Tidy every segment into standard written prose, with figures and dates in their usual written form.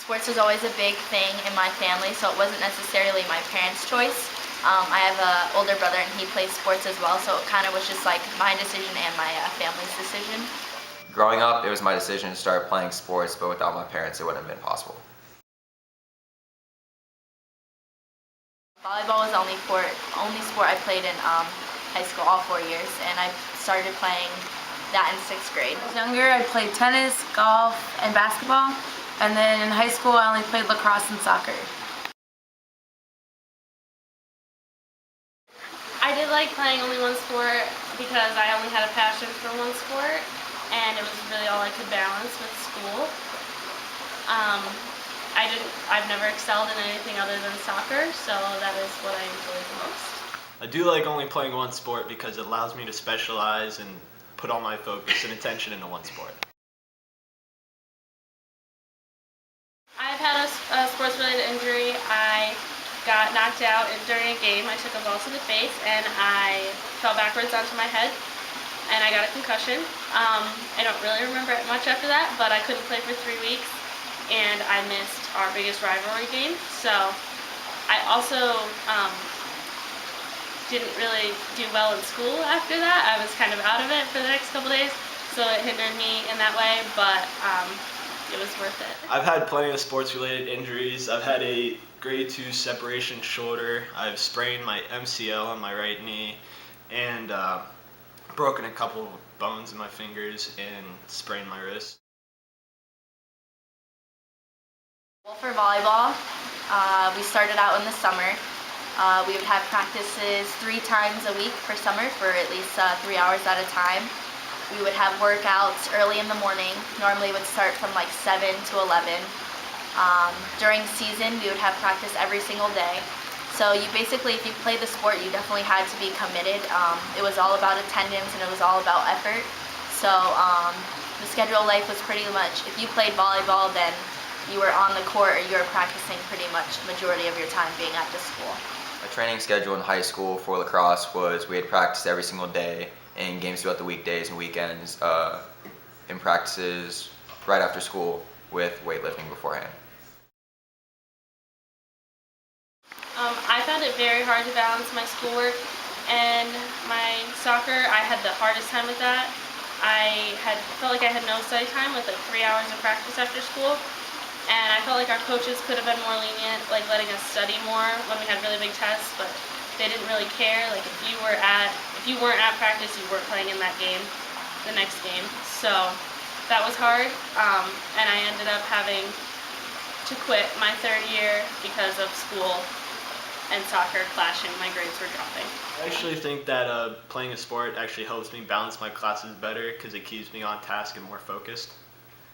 Sports was always a big thing in my family, so it wasn't necessarily my parents' choice. I have an older brother and he plays sports as well, so it kind of was just like my decision and my family's decision. Growing up, it was my decision to start playing sports, but without my parents, it wouldn't have been possible. Volleyball was the only sport I played in high school, all 4 years, and I started playing that in 6th grade. When I was younger, I played tennis, golf, and basketball, and then in high school, I only played lacrosse and soccer. I did like playing only one sport because I only had a passion for one sport, and it was really all I could balance with school. I've never excelled in anything other than soccer, so that is what I enjoy the most. I do like only playing one sport because it allows me to specialize and put all my focus and attention into one sport. I've had a sports-related injury. I got knocked out during a game. I took a ball to the face and I fell backwards onto my head and I got a concussion. I don't really remember much after that, but I couldn't play for 3 weeks and I missed our biggest rivalry game. So I also didn't really do well in school after that. I was kind of out of it for the next couple days, so it hindered me in that way, but it was worth it. I've had plenty of sports-related injuries. I've had a grade 2 separation shoulder. I've sprained my MCL on my right knee and broken a couple of bones in my fingers and sprained my wrist. Well, for volleyball, we started out in the summer. We would have practices 3 times a week for summer for at least 3 hours at a time. We would have workouts early in the morning. Normally it would start from like 7 to 11. During season, we would have practice every single day. So you basically, if you played the sport, you definitely had to be committed. It was all about attendance and it was all about effort. So the schedule of life was pretty much, if you played volleyball, then you were on the court or you were practicing pretty much the majority of your time being at the school. My training schedule in high school for lacrosse was we had practice every single day and games throughout the weekdays and weekends in practices right after school with weightlifting beforehand. I found it very hard to balance my schoolwork and my soccer. I had the hardest time with that. I felt like I had no study time with like 3 hours of practice after school, and I felt like our coaches could have been more lenient, like letting us study more when we had really big tests, but they didn't really care. Like if you weren't at practice, you weren't playing in that game, the next game. So that was hard, and I ended up having to quit my 3rd year because of school and soccer clashing. My grades were dropping. I actually think that playing a sport actually helps me balance my classes better because it keeps me on task and more focused.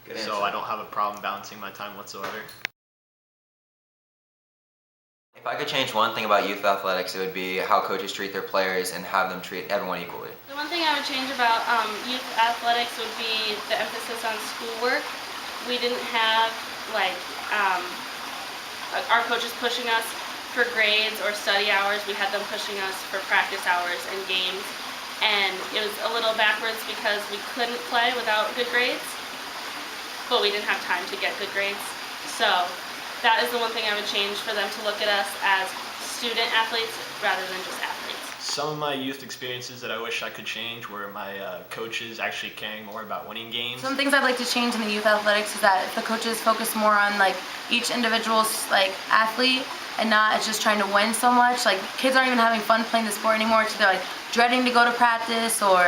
Good answer. So I don't have a problem balancing my time whatsoever. If I could change one thing about youth athletics, it would be how coaches treat their players and have them treat everyone equally. The one thing I would change about youth athletics would be the emphasis on schoolwork. We didn't have like our coaches pushing us for grades or study hours. We had them pushing us for practice hours and games, and it was a little backwards because we couldn't play without good grades, but we didn't have time to get good grades. So that is the one thing I would change, for them to look at us as student athletes rather than just athletes. Some of my youth experiences that I wish I could change were my coaches actually caring more about winning games. Some things I'd like to change in the youth athletics is that if the coaches focus more on like each individual's like athlete and not as just trying to win so much. Like kids aren't even having fun playing the sport anymore, so they're like dreading to go to practice, or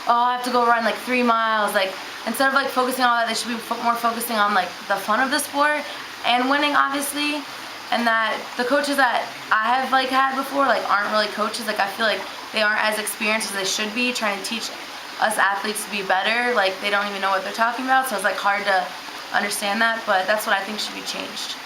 oh, I have to go run like 3 miles. Like instead of like focusing on all that, they should be more focusing on like the fun of the sport and winning, obviously. And that the coaches that I have like had before like aren't really coaches. Like I feel like they aren't as experienced as they should be trying to teach us athletes to be better. Like they don't even know what they're talking about, so it's like hard to understand that, but that's what I think should be changed.